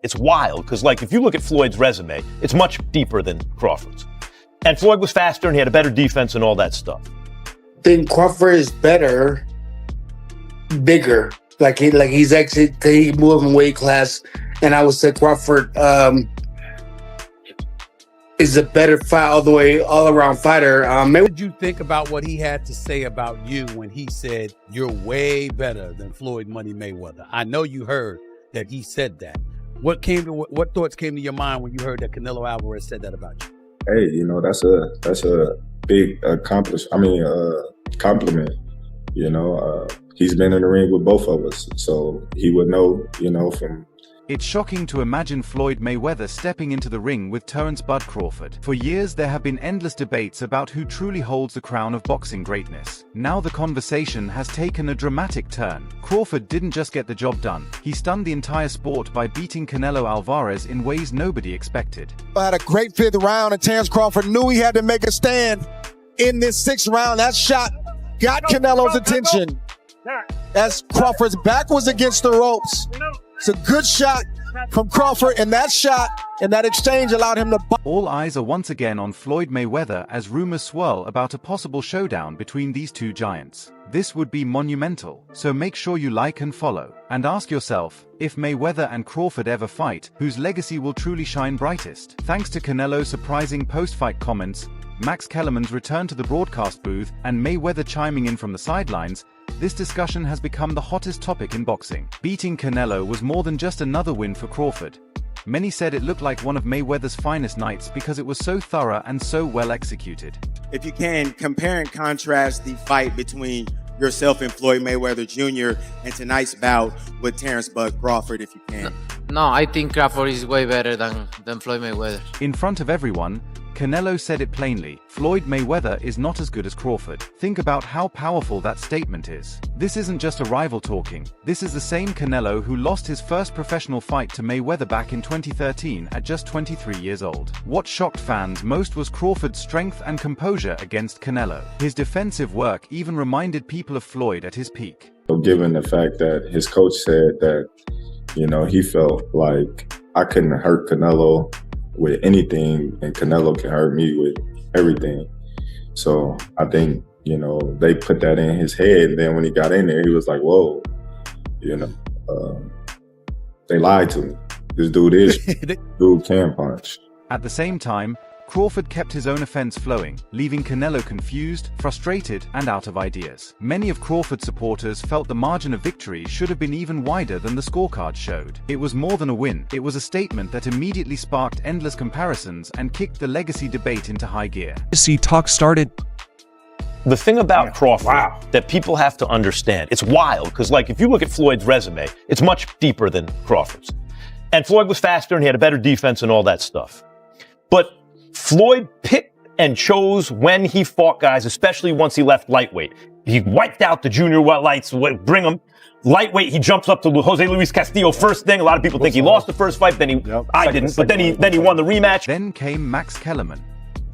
It's wild because, like, if you look at Floyd's resume, it's much deeper than Crawford's. And Floyd was faster and he had a better defense and all that stuff. I think Crawford is better, bigger. He's actually he moved in weight class, and I would say Crawford is a better fight all around fighter. What did you think about what he had to say about you when he said you're way better than Floyd Money Mayweather? I know you heard that he said that. What thoughts came to your mind when you heard that Canelo Alvarez said that about you? Hey, you know, that's a big compliment. You know, he's been in the ring with both of us, so he would know, you know, from. It's shocking to imagine Floyd Mayweather stepping into the ring with Terence "Bud" Crawford. For years, there have been endless debates about who truly holds the crown of boxing greatness. Now the conversation has taken a dramatic turn. Crawford didn't just get the job done. He stunned the entire sport by beating Canelo Alvarez in ways nobody expected. Had a great 5th round, and Terence Crawford knew he had to make a stand in this 6th round. That shot got Canelo's attention as Crawford's back was against the ropes. It's a good shot from Crawford, and that shot and that exchange allowed him to. All eyes are once again on Floyd Mayweather as rumors swirl about a possible showdown between these two giants. This would be monumental, so make sure you like and follow. And ask yourself, if Mayweather and Crawford ever fight, whose legacy will truly shine brightest? Thanks to Canelo's surprising post-fight comments, Max Kellerman's return to the broadcast booth, and Mayweather chiming in from the sidelines, this discussion has become the hottest topic in boxing. Beating Canelo was more than just another win for Crawford. Many said it looked like one of Mayweather's finest nights because it was so thorough and so well executed. If you can, compare and contrast the fight between yourself and Floyd Mayweather Jr. and tonight's bout with Terence "Bud" Crawford, if you can. No, I think Crawford is way better than Floyd Mayweather. In front of everyone, Canelo said it plainly: Floyd Mayweather is not as good as Crawford. Think about how powerful that statement is. This isn't just a rival talking. This is the same Canelo who lost his first professional fight to Mayweather back in 2013 at just 23 years old. What shocked fans most was Crawford's strength and composure against Canelo. His defensive work even reminded people of Floyd at his peak. Given the fact that his coach said that, you know, he felt like I couldn't hurt Canelo with anything, and Canelo can hurt me with everything. So I think, you know, they put that in his head. And then when he got in there, he was like, whoa, you know, they lied to me. This dude can punch. At the same time, Crawford kept his own offense flowing, leaving Canelo confused, frustrated, and out of ideas. Many of Crawford's supporters felt the margin of victory should have been even wider than the scorecard showed. It was more than a win. It was a statement that immediately sparked endless comparisons and kicked the legacy debate into high gear. Talk started. The thing about Crawford that people have to understand, it's wild because, like, if you look at Floyd's resume, it's much deeper than Crawford's. And Floyd was faster and he had a better defense and all that stuff. But Floyd picked and chose when he fought guys, especially once he left lightweight. He wiped out the junior lights, bring him. Lightweight, he jumps up to Jose Luis Castillo first thing. A lot of people think he lost the first fight, then I didn't, but then he won the rematch. Then came Max Kellerman.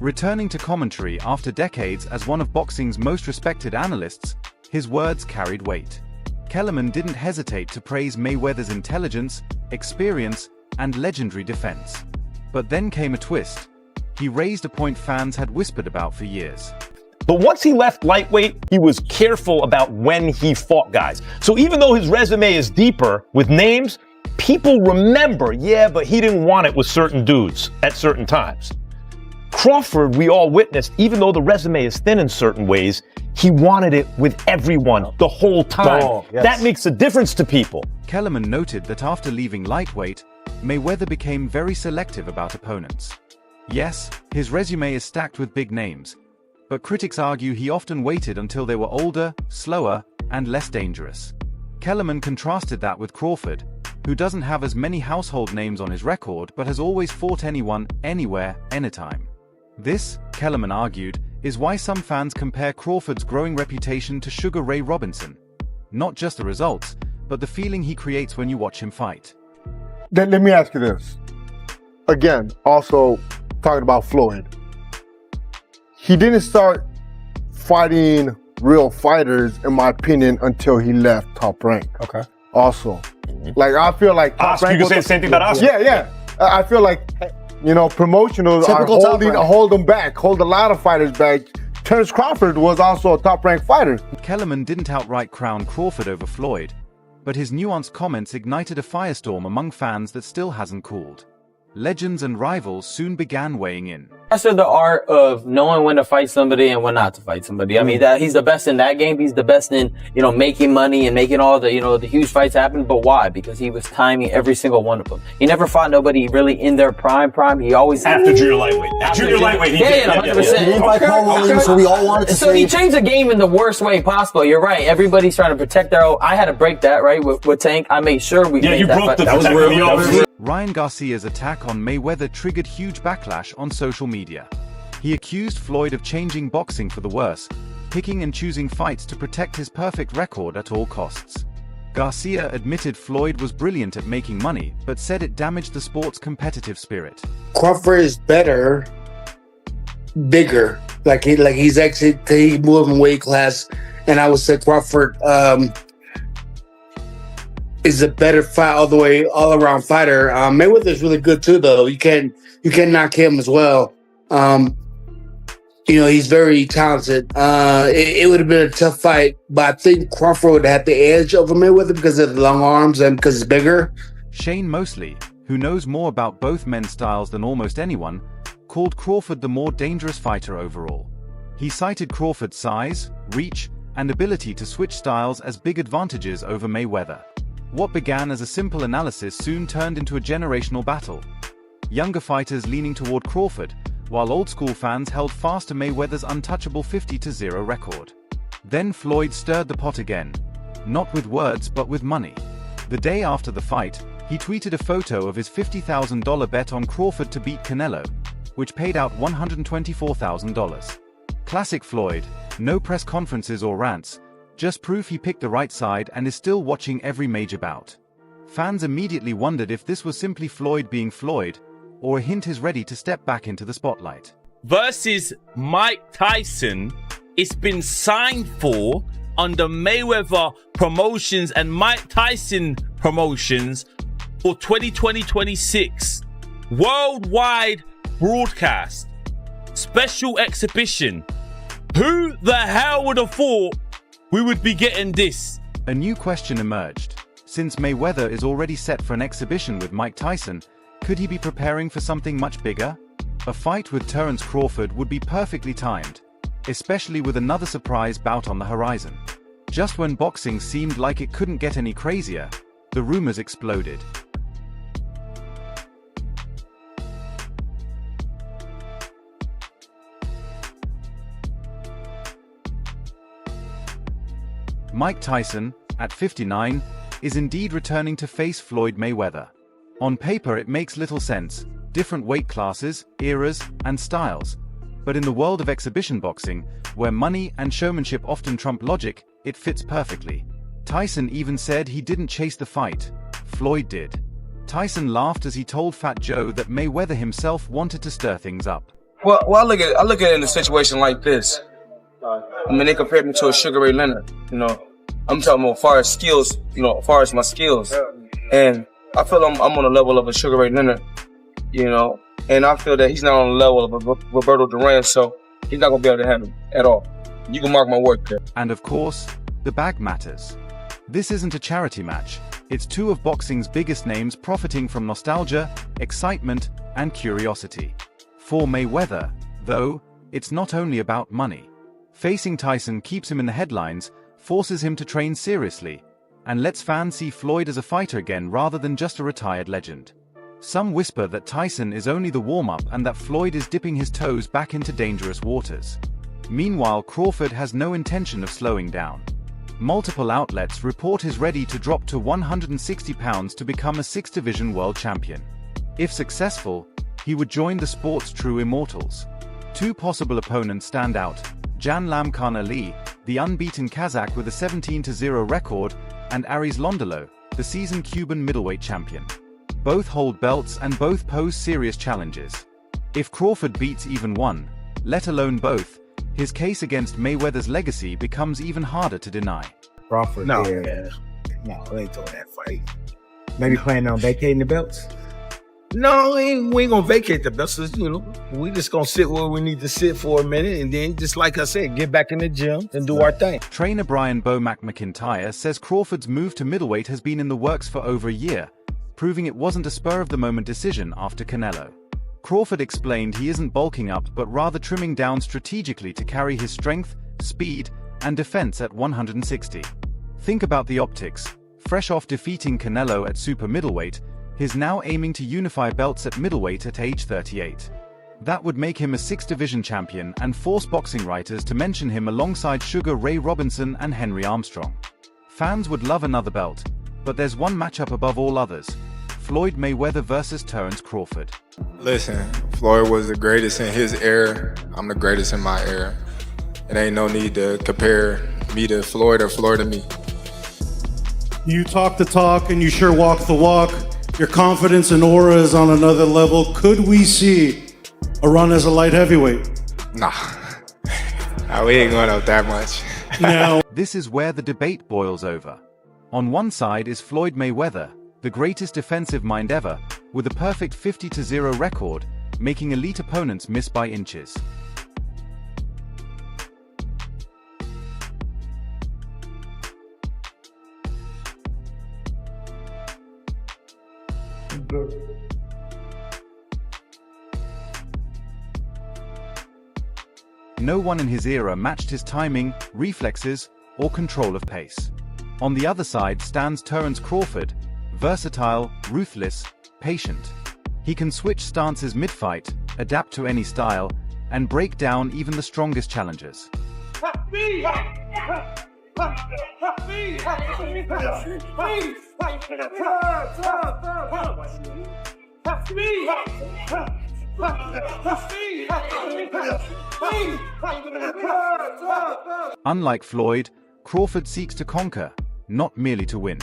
Returning to commentary after decades as one of boxing's most respected analysts, his words carried weight. Kellerman didn't hesitate to praise Mayweather's intelligence, experience, and legendary defense. But then came a twist. He raised a point fans had whispered about for years. But once he left lightweight, he was careful about when he fought guys. So even though his resume is deeper with names, people remember, but he didn't want it with certain dudes at certain times. Crawford, we all witnessed, even though the resume is thin in certain ways, he wanted it with everyone the whole time. That makes a difference to people. Kellerman noted that after leaving lightweight, Mayweather became very selective about opponents. Yes, his resume is stacked with big names, but critics argue he often waited until they were older, slower, and less dangerous. Kellerman contrasted that with Crawford, who doesn't have as many household names on his record but has always fought anyone, anywhere, anytime. This, Kellerman argued, is why some fans compare Crawford's growing reputation to Sugar Ray Robinson. Not just the results, but the feeling he creates when you watch him fight. Let me ask you this. Again, also talking about Floyd. He didn't start fighting real fighters, in my opinion, until he left Top Rank. Okay. Also, Like, I feel like Oscar, you can say the same thing about Oscar. Yeah. I feel like, promotionals are hold them back, hold a lot of fighters back. Terence Crawford was also a top-ranked fighter. Kellerman didn't outright crown Crawford over Floyd, but his nuanced comments ignited a firestorm among fans that still hasn't cooled. Legends and rivals soon began weighing in. Master the art of knowing when to fight somebody and when not to fight somebody. I mean, that he's the best in that game. He's the best in, making money and making all the, the huge fights happen. But why? Because he was timing every single one of them. He never fought nobody really in their prime. He always after junior lightweight. Junior lightweight. He did. 100%. So we all wanted to So he changed the game in the worst way possible. You're right. Everybody's trying to protect their own. I had to break that, right? With Tank. I made sure we made you that broke fight. that was real. Ryan Garcia's attack on Mayweather triggered huge backlash on social media. He accused Floyd of changing boxing for the worse, picking and choosing fights to protect his perfect record at all costs. Garcia admitted Floyd was brilliant at making money, but said it damaged the sport's competitive spirit. Crawford is better, bigger. He's actually he moved in weight class, and I would say Crawford is a better fight all around fighter. Mayweather's really good too, though. You can't knock him as well. He's very talented. It would have been a tough fight, but I think Crawford would have the edge over Mayweather because of the long arms and because he's bigger. Shane Mosley, who knows more about both men's styles than almost anyone, called Crawford the more dangerous fighter overall. He cited Crawford's size, reach, and ability to switch styles as big advantages over Mayweather. What began as a simple analysis soon turned into a generational battle. Younger fighters leaning toward Crawford, while old-school fans held fast to Mayweather's untouchable 50-0 record. Then Floyd stirred the pot again, not with words but with money. The day after the fight, he tweeted a photo of his $50,000 bet on Crawford to beat Canelo, which paid out $124,000. Classic Floyd, no press conferences or rants, just proof he picked the right side and is still watching every major bout. Fans immediately wondered if this was simply Floyd being Floyd, or a hint he's ready to step back into the spotlight. Versus Mike Tyson, it's been signed for under Mayweather Promotions and Mike Tyson Promotions for 2020-26. Worldwide broadcast. Special exhibition. Who the hell would have thought we would be getting this? A new question emerged. Since Mayweather is already set for an exhibition with Mike Tyson, could he be preparing for something much bigger? A fight with Terence Crawford would be perfectly timed, especially with another surprise bout on the horizon. Just when boxing seemed like it couldn't get any crazier, the rumors exploded. Mike Tyson, at 59, is indeed returning to face Floyd Mayweather. On paper it makes little sense, different weight classes, eras, and styles. But in the world of exhibition boxing, where money and showmanship often trump logic, it fits perfectly. Tyson even said he didn't chase the fight, Floyd did. Tyson laughed as he told Fat Joe that Mayweather himself wanted to stir things up. Well, I look at it in a situation like this. I mean, they compared me to a Sugar Ray Leonard, I'm talking about as far as skills, as far as my skills. And I feel I'm on the level of a Sugar Ray Leonard, and I feel that he's not on the level of a Roberto Duran, so he's not going to be able to handle it at all. You can mark my word there. And of course, the bag matters. This isn't a charity match. It's two of boxing's biggest names profiting from nostalgia, excitement, and curiosity. For Mayweather, though, it's not only about money. Facing Tyson keeps him in the headlines, forces him to train seriously, and lets fans see Floyd as a fighter again rather than just a retired legend. Some whisper that Tyson is only the warm-up and that Floyd is dipping his toes back into dangerous waters. Meanwhile, Crawford has no intention of slowing down. Multiple outlets report he's ready to drop to 160 pounds to become a 6th Division world champion. If successful, he would join the sport's true immortals. Two possible opponents stand out: Jan Lamkhan Ali, the unbeaten Kazakh with a 17-0 record, and Aries Londolo, the seasoned Cuban middleweight champion. Both hold belts and both pose serious challenges. If Crawford beats even one, let alone both, his case against Mayweather's legacy becomes even harder to deny. Crawford, No, they ain't doing that fight. Maybe planning on vacating the belts? No, we ain't gonna vacate the belts. You know, we just gonna sit where we need to sit for a minute, and then, just like I said, get back in the gym and do our thing. Trainer Brian Bomac McIntyre says Crawford's move to middleweight has been in the works for over a year, proving it wasn't a spur-of-the-moment decision after Canelo. Crawford explained he isn't bulking up but rather trimming down strategically to carry his strength, speed, and defense at 160. Think about the optics. Fresh off defeating Canelo at super middleweight, he's now aiming to unify belts at middleweight at age 38. That would make him a 6-division champion and force boxing writers to mention him alongside Sugar Ray Robinson and Henry Armstrong. Fans would love another belt, but there's one matchup above all others: Floyd Mayweather versus Terence Crawford. Listen, Floyd was the greatest in his era. I'm the greatest in my era. It ain't no need to compare me to Floyd or Floyd to me. You talk the talk and you sure walk the walk. Your confidence and aura is on another level. Could we see a run as a light heavyweight? Nah, we ain't going up that much. Now, this is where the debate boils over. On one side is Floyd Mayweather, the greatest defensive mind ever, with a perfect 50-0 record, making elite opponents miss by inches. No one in his era matched his timing, reflexes, or control of pace. On the other side stands Terence Crawford, versatile, ruthless, patient. He can switch stances mid-fight, adapt to any style, and break down even the strongest challengers. Unlike Floyd, Crawford seeks to conquer, not merely to win.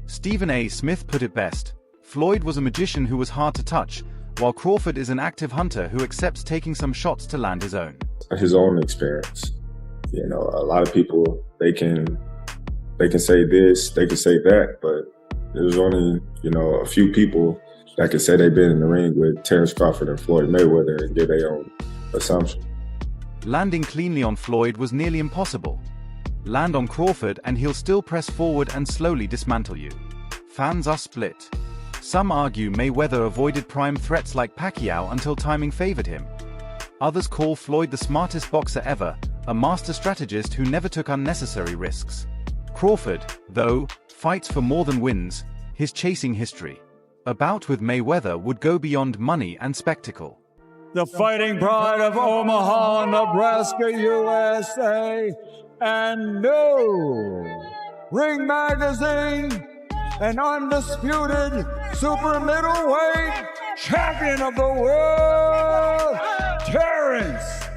Stephen A. Smith put it best: Floyd was a magician who was hard to touch, while Crawford is an active hunter who accepts taking some shots to land his own. His own experience. You know, a lot of people, they can say this, they can say that, but there's only, you know, a few people that can say they've been in the ring with Terence Crawford and Floyd Mayweather and give their own assumption. Landing cleanly on Floyd was nearly impossible. Land on Crawford and he'll still press forward and slowly dismantle you. Fans are split. Some argue Mayweather avoided prime threats like Pacquiao until timing favored him. Others call Floyd the smartest boxer ever, a master strategist who never took unnecessary risks. Crawford, though, fights for more than wins. He's chasing history. A bout with Mayweather would go beyond money and spectacle. The fighting pride of Omaha, Nebraska, USA, and new Ring Magazine, an undisputed super middleweight champion of the world, Terence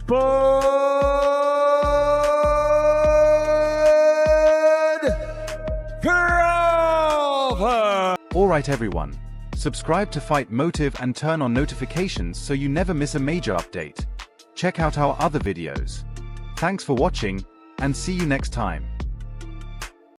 Crawford. Alright everyone, subscribe to Fight Motive and turn on notifications so you never miss a major update. Check out our other videos. Thanks for watching, and see you next time.